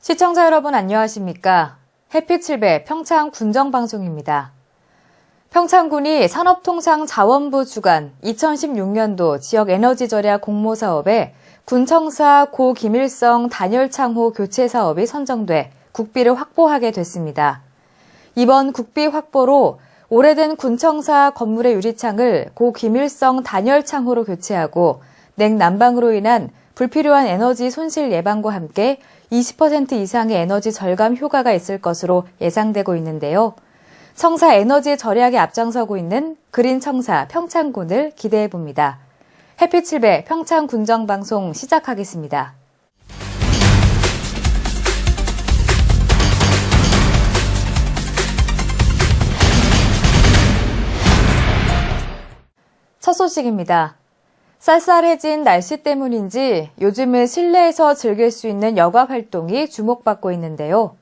시청자 여러분 안녕하십니까? 햇빛 7배 평창 군정방송입니다. 평창군이 산업통상자원부 주관 2016년도 지역에너지 절약 공모사업에 군청사 고김일성 단열창호 교체 사업이 선정돼 국비를 확보하게 됐습니다. 이번 국비 확보로 오래된 군청사 건물의 유리창을 고김일성 단열창호로 교체하고 냉난방으로 인한 불필요한 에너지 손실 예방과 함께 20% 이상의 에너지 절감 효과가 있을 것으로 예상되고 있는데요. 청사 에너지 절약에 앞장서고 있는 그린청사 평창군을 기대해봅니다. 햇빛 7배 평창 군정방송 시작하겠습니다. 첫 소식입니다. 쌀쌀해진 날씨 때문인지 요즘은 실내에서 즐길 수 있는 여가 활동이 주목받고 있는데요.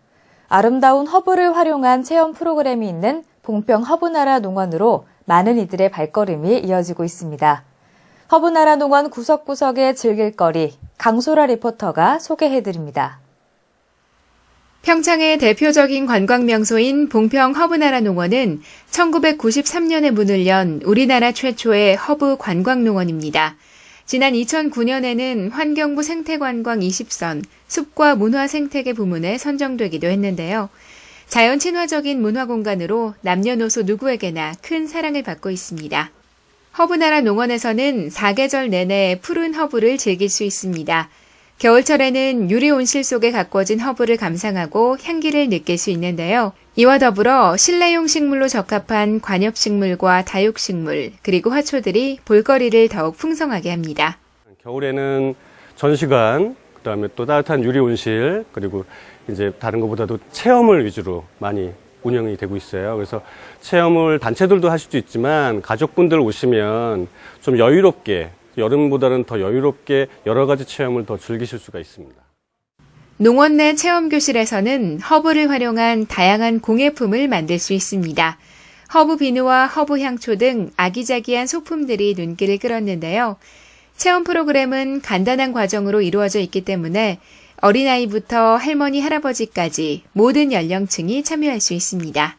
아름다운 허브를 활용한 체험 프로그램이 있는 봉평 허브나라 농원으로 많은 이들의 발걸음이 이어지고 있습니다. 허브나라 농원 구석구석의 즐길거리, 강소라 리포터가 소개해드립니다. 평창의 대표적인 관광명소인 봉평 허브나라 농원은 1993년에 문을 연 우리나라 최초의 허브 관광농원입니다. 지난 2009년에는 환경부 생태관광 20선 숲과 문화생태계 부문에 선정되기도 했는데요. 자연 친화적인 문화공간으로 남녀노소 누구에게나 큰 사랑을 받고 있습니다. 허브나라 농원에서는 사계절 내내 푸른 허브를 즐길 수 있습니다. 겨울철에는 유리 온실 속에 가꿔진 허브를 감상하고 향기를 느낄 수 있는데요. 이와 더불어 실내용 식물로 적합한 관엽식물과 다육식물, 그리고 화초들이 볼거리를 더욱 풍성하게 합니다. 겨울에는 전시관, 그다음에 또 따뜻한 유리 온실, 그리고 이제 다른 것보다도 체험을 위주로 많이 운영이 되고 있어요. 그래서 체험을 단체들도 할 수도 있지만 가족분들 오시면 좀 여유롭게, 여름보다는 더 여유롭게 여러 가지 체험을 더 즐기실 수가 있습니다. 농원 내 체험교실에서는 허브를 활용한 다양한 공예품을 만들 수 있습니다. 허브 비누와 허브 향초 등 아기자기한 소품들이 눈길을 끌었는데요. 체험 프로그램은 간단한 과정으로 이루어져 있기 때문에 어린아이부터 할머니, 할아버지까지 모든 연령층이 참여할 수 있습니다.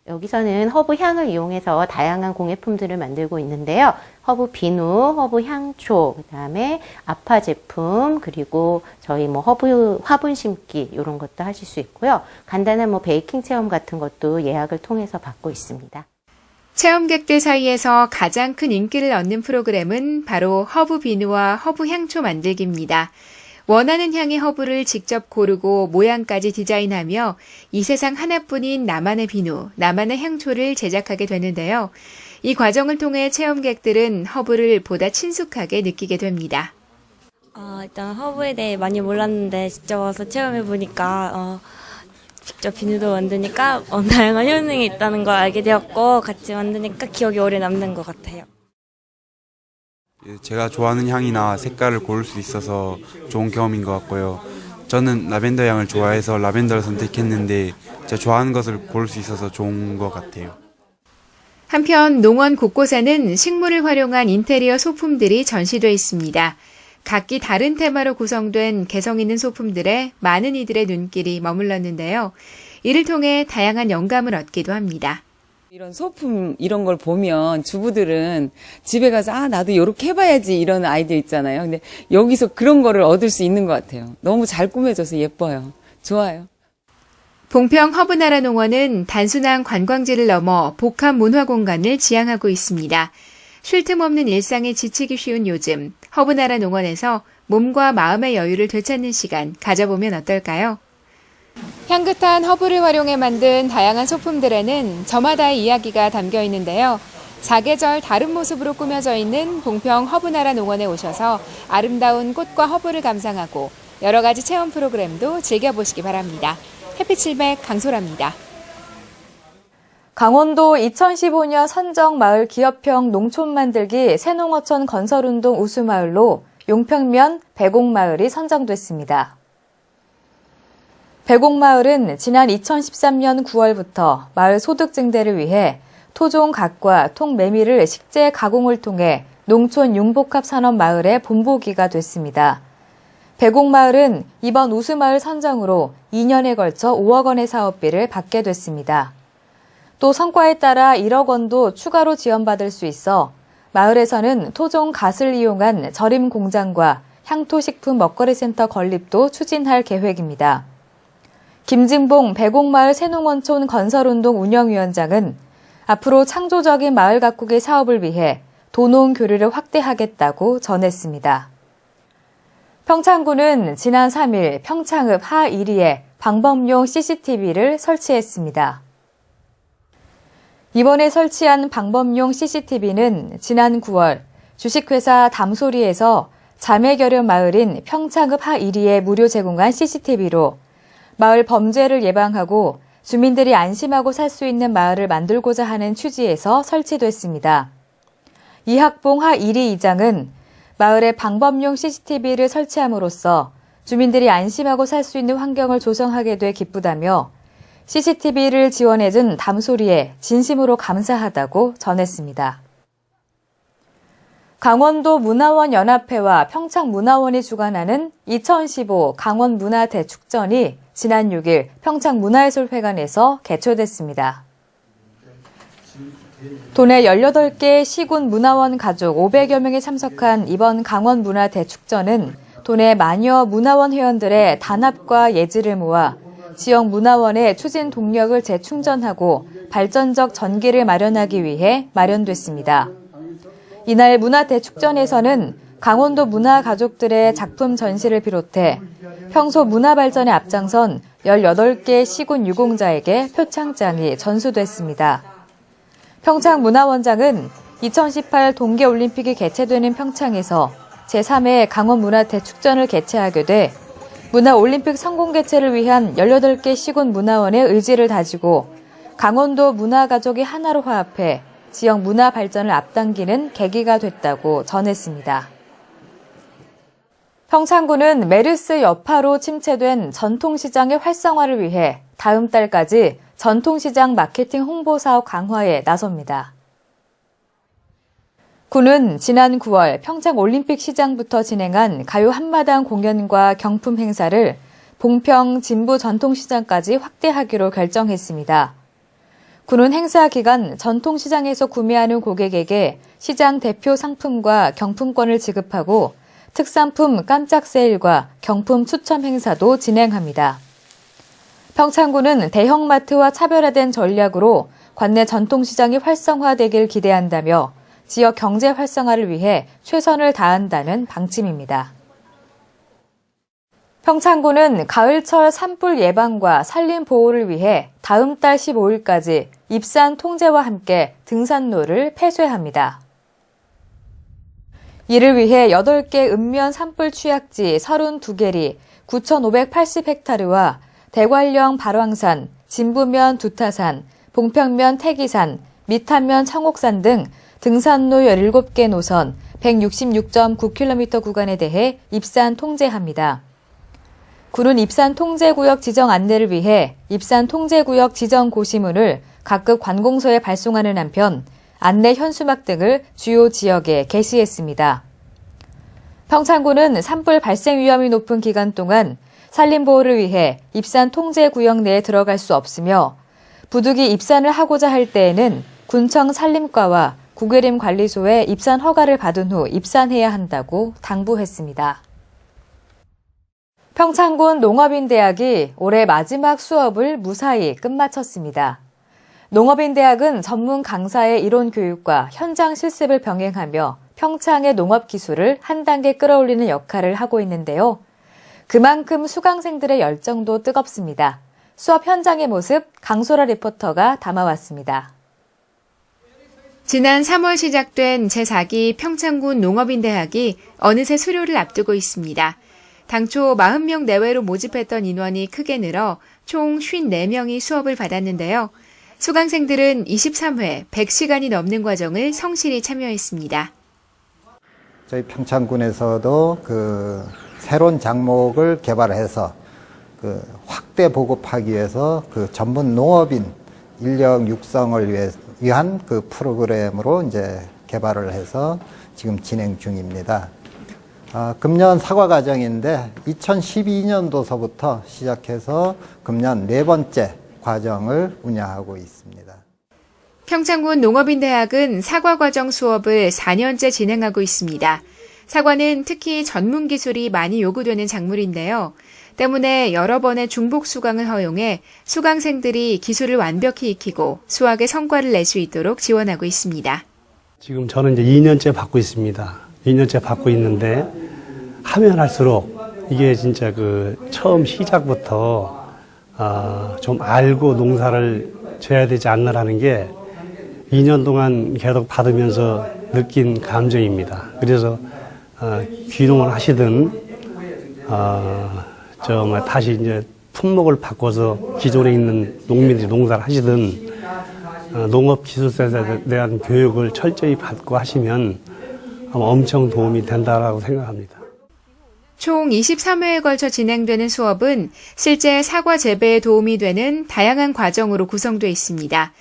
여기서는 허브 향을 이용해서 다양한 공예품들을 만들고 있는데요. 허브 비누, 허브 향초, 그다음에 아파 제품, 그리고 저희 허브 화분 심기 이런 것도 하실 수 있고요. 간단한 베이킹 체험 같은 것도 예약을 통해서 받고 있습니다. 체험객들 사이에서 가장 큰 인기를 얻는 프로그램은 바로 허브 비누와 허브 향초 만들기입니다. 원하는 향의 허브를 직접 고르고 모양까지 디자인하며 이 세상 하나뿐인 나만의 비누, 나만의 향초를 제작하게 되는데요. 이 과정을 통해 체험객들은 허브를 보다 친숙하게 느끼게 됩니다. 일단 허브에 대해 많이 몰랐는데 직접 와서 체험해보니까 직접 비누도 만드니까 다양한 효능이 있다는 걸 알게 되었고 같이 만드니까 기억이 오래 남는 것 같아요. 제가 좋아하는 향이나 색깔을 고를 수 있어서 좋은 경험인 것 같고요. 저는 라벤더 향을 좋아해서 라벤더를 선택했는데 제가 좋아하는 것을 고를 수 있어서 좋은 것 같아요. 한편 농원 곳곳에는 식물을 활용한 인테리어 소품들이 전시되어 있습니다. 각기 다른 테마로 구성된 개성 있는 소품들에 많은 이들의 눈길이 머물렀는데요. 이를 통해 다양한 영감을 얻기도 합니다. 이런 소품 이런 걸 보면 주부들은 집에 가서 나도 이렇게 해봐야지 이런 아이들 있잖아요. 근데 여기서 그런 거를 얻을 수 있는 것 같아요. 너무 잘 꾸며져서 예뻐요. 좋아요. 봉평 허브나라 농원은 단순한 관광지를 넘어 복합 문화공간을 지향하고 있습니다. 쉴 틈 없는 일상에 지치기 쉬운 요즘, 허브나라 농원에서 몸과 마음의 여유를 되찾는 시간 가져보면 어떨까요? 향긋한 허브를 활용해 만든 다양한 소품들에는 저마다의 이야기가 담겨 있는데요. 사계절 다른 모습으로 꾸며져 있는 봉평 허브나라 농원에 오셔서 아름다운 꽃과 허브를 감상하고 여러 가지 체험 프로그램도 즐겨보시기 바랍니다. 햇빛 700 강소라입니다. 강원도 2015년 선정 마을 기업형 농촌 만들기 새농어촌 건설운동 우수마을로 용평면 배곡마을이 선정됐습니다. 배곡마을은 지난 2013년 9월부터 마을 소득 증대를 위해 토종 갓과 통매미를 식재 가공을 통해 농촌 융복합 산업 마을의 본보기가 됐습니다. 배곡마을은 이번 우수마을 선정으로 2년에 걸쳐 5억 원의 사업비를 받게 됐습니다. 또 성과에 따라 1억 원도 추가로 지원받을 수 있어 마을에서는 토종 갓을 이용한 절임 공장과 향토식품 먹거리센터 건립도 추진할 계획입니다. 김진봉 배곡마을 새농원촌 건설운동 운영위원장은 앞으로 창조적인 마을 가꾸기 사업을 위해 도농 교류를 확대하겠다고 전했습니다. 평창군은 지난 3일 평창읍 하 1리에 방범용 CCTV를 설치했습니다. 이번에 설치한 방범용 CCTV는 지난 9월 주식회사 담소리에서 자매결연 마을인 평창읍 하 1리에 무료 제공한 CCTV로 마을 범죄를 예방하고 주민들이 안심하고 살 수 있는 마을을 만들고자 하는 취지에서 설치됐습니다. 이학봉 하 1리 이장은 마을에 방범용 CCTV를 설치함으로써 주민들이 안심하고 살 수 있는 환경을 조성하게 돼 기쁘다며 CCTV를 지원해준 담소리에 진심으로 감사하다고 전했습니다. 강원도 문화원 연합회와 평창문화원이 주관하는 2015 강원문화대축전이 지난 6일 평창문화예술회관에서 개최됐습니다. 도내 18개 시군 문화원 가족 500여 명이 참석한 이번 강원문화대축전은 도내 마녀 문화원 회원들의 단합과 예지를 모아 지역 문화원의 추진 동력을 재충전하고 발전적 전기를 마련하기 위해 마련됐습니다. 이날 문화대축전에서는 강원도 문화가족들의 작품 전시를 비롯해 평소 문화 발전에 앞장선 18개 시군 유공자에게 표창장이 전수됐습니다. 평창문화원장은 2018 동계올림픽이 개최되는 평창에서 제3회 강원문화대축전을 개최하게 돼 문화올림픽 성공 개최를 위한 18개 시군 문화원의 의지를 다지고 강원도 문화가족이 하나로 화합해 지역 문화 발전을 앞당기는 계기가 됐다고 전했습니다. 평창군은 메르스 여파로 침체된 전통시장의 활성화를 위해 다음 달까지 전통시장 마케팅 홍보 사업 강화에 나섭니다. 군은 지난 9월 평창올림픽 시장부터 진행한 가요 한마당 공연과 경품 행사를 봉평 진부 전통시장까지 확대하기로 결정했습니다. 군은 행사 기간 전통시장에서 구매하는 고객에게 시장 대표 상품과 경품권을 지급하고 특산품 깜짝 세일과 경품 추첨 행사도 진행합니다. 평창군은 대형마트와 차별화된 전략으로 관내 전통시장이 활성화되길 기대한다며 지역 경제 활성화를 위해 최선을 다한다는 방침입니다. 평창군은 가을철 산불 예방과 산림 보호를 위해 다음 달 15일까지 입산 통제와 함께 등산로를 폐쇄합니다. 이를 위해 8개 읍면 산불 취약지 32개리 9,580헥타르와 대관령 발왕산, 진부면 두타산, 봉평면 태기산, 미탄면 청옥산 등 등산로 17개 노선 166.9km 구간에 대해 입산 통제합니다. 군은 입산 통제구역 지정 안내를 위해 입산 통제구역 지정 고시문을 각급 관공서에 발송하는 한편 안내 현수막 등을 주요 지역에 게시했습니다. 평창군은 산불 발생 위험이 높은 기간 동안 산림보호를 위해 입산 통제구역 내에 들어갈 수 없으며 부득이 입산을 하고자 할 때에는 군청 산림과와 국외림관리소에 입산 허가를 받은 후 입산해야 한다고 당부했습니다. 평창군 농업인대학이 올해 마지막 수업을 무사히 끝마쳤습니다. 농업인대학은 전문 강사의 이론 교육과 현장 실습을 병행하며 평창의 농업 기술을 한 단계 끌어올리는 역할을 하고 있는데요. 그만큼 수강생들의 열정도 뜨겁습니다. 수업 현장의 모습 강소라 리포터가 담아왔습니다. 지난 3월 시작된 제4기 평창군 농업인대학이 어느새 수료를 앞두고 있습니다. 당초 40명 내외로 모집했던 인원이 크게 늘어 총 54명이 수업을 받았는데요. 수강생들은 23회 100시간이 넘는 과정을 성실히 참여했습니다. 저희 평창군에서도 새로운 장목을 개발해서 확대 보급하기 위해서 전문 농업인 인력 육성을 위한 프로그램으로 이제 개발을 해서 지금 진행 중입니다. 금년 사과 과정인데 2012년도서부터 시작해서 금년 4번째 과정을 운영하고 있습니다. 평창군 농업인대학은 사과과정 수업을 4년째 진행하고 있습니다. 사과는 특히 전문 기술이 많이 요구되는 작물인데요. 때문에 여러 번의 중복 수강을 허용해 수강생들이 기술을 완벽히 익히고 수학의 성과를 낼 수 있도록 지원하고 있습니다. 지금 저는 이제 2년째 받고 있습니다. 2년째 받고 있는데 하면 할수록 이게 진짜 처음 시작부터 좀 알고 농사를 져야 되지 않나라는 게 2년 동안 계속 받으면서 느낀 감정입니다. 그래서 귀농을 하시든 다시 이제 품목을 바꿔서 기존에 있는 농민들이 농사를 하시든 농업기술센터에 대한 교육을 철저히 받고 하시면 아마 엄청 도움이 된다라고 생각합니다. 총 23회에 걸쳐 진행되는 수업은 실제 사과 재배에 도움이 되는 다양한 과정으로 구성되어 있습니다.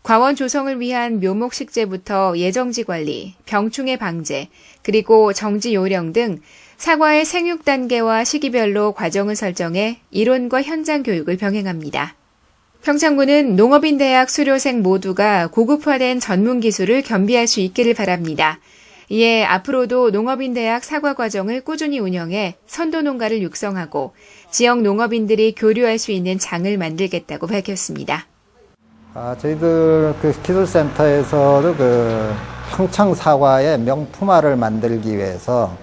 과원 조성을 위한 묘목 식재부터 예정지 관리, 병충해 방제, 그리고 정지 요령 등 사과의 생육 단계와 시기별로 과정을 설정해 이론과 현장 교육을 병행합니다. 평창군은 농업인대학 수료생 모두가 고급화된 전문 기술을 겸비할 수 있기를 바랍니다. 이에 앞으로도 농업인대학 사과 과정을 꾸준히 운영해 선도 농가를 육성하고 지역 농업인들이 교류할 수 있는 장을 만들겠다고 밝혔습니다. 저희들 기술센터에서도 평창 사과의 명품화를 만들기 위해서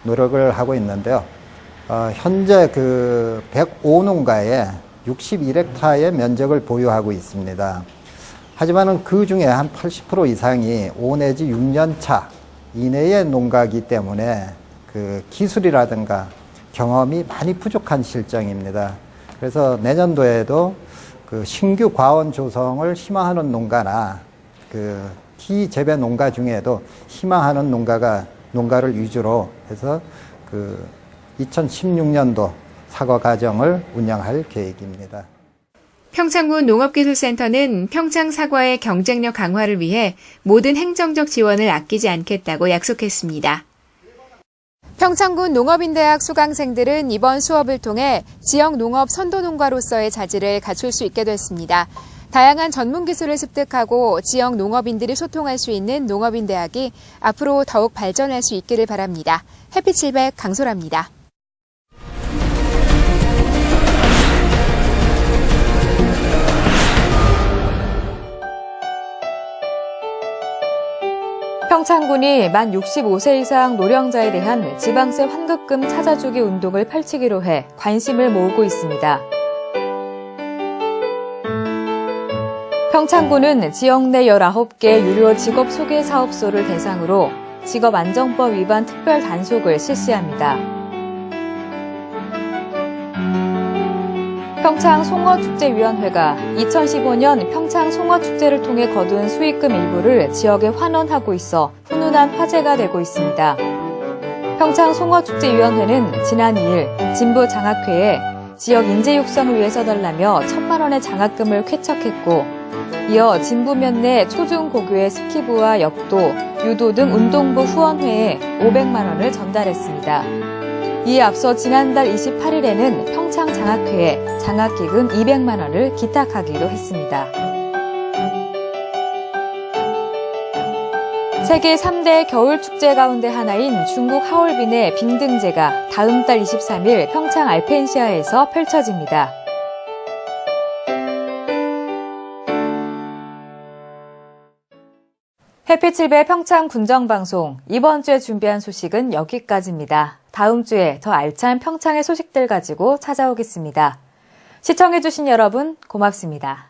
노력을 하고 있는데요. 현재 105농가에 61헥타의 면적을 보유하고 있습니다. 하지만은 그 중에 한 80% 이상이 5 내지 6년 차 이내의 농가이기 때문에 기술이라든가 경험이 많이 부족한 실정입니다. 그래서 내년도에도 신규 과원 조성을 희망하는 농가나 기재배 농가 중에도 희망하는 농가를 위주로 해서 2016년도 사과 과정을 운영할 계획입니다. 평창군 농업기술센터는 평창 사과의 경쟁력 강화를 위해 모든 행정적 지원을 아끼지 않겠다고 약속했습니다. 평창군 농업인대학 수강생들은 이번 수업을 통해 지역 농업 선도농가로서의 자질을 갖출 수 있게 됐습니다. 다양한 전문 기술을 습득하고 지역 농업인들이 소통할 수 있는 농업인대학이 앞으로 더욱 발전할 수 있기를 바랍니다. 햇빛700 강소라입니다. 평창군이 만 65세 이상 노령자에 대한 지방세 환급금 찾아주기 운동을 펼치기로 해 관심을 모으고 있습니다. 평창군은 지역 내 19개 유료 직업 소개 사업소를 대상으로 직업안정법 위반 특별 단속을 실시합니다. 평창 송어축제위원회가 2015년 평창 송어축제를 통해 거둔 수익금 일부를 지역에 환원하고 있어 훈훈한 화제가 되고 있습니다. 평창 송어축제위원회는 지난 2일 진부 장학회에 지역 인재 육성을 위해 써달라며 1,000만 원의 장학금을 쾌척했고 이어 진부면 내 초중고교의 스키부와 역도, 유도 등 운동부 후원회에 500만 원을 전달했습니다. 이에 앞서 지난달 28일에는 평창 장학회에 장학기금 200만 원을 기탁하기도 했습니다. 세계 3대 겨울축제 가운데 하나인 중국 하얼빈의 빙등제가 다음 달 23일 평창 알펜시아에서 펼쳐집니다. 햇빛7배 평창 군정방송, 이번 주에 준비한 소식은 여기까지입니다. 다음 주에 더 알찬 평창의 소식들 가지고 찾아오겠습니다. 시청해주신 여러분 고맙습니다.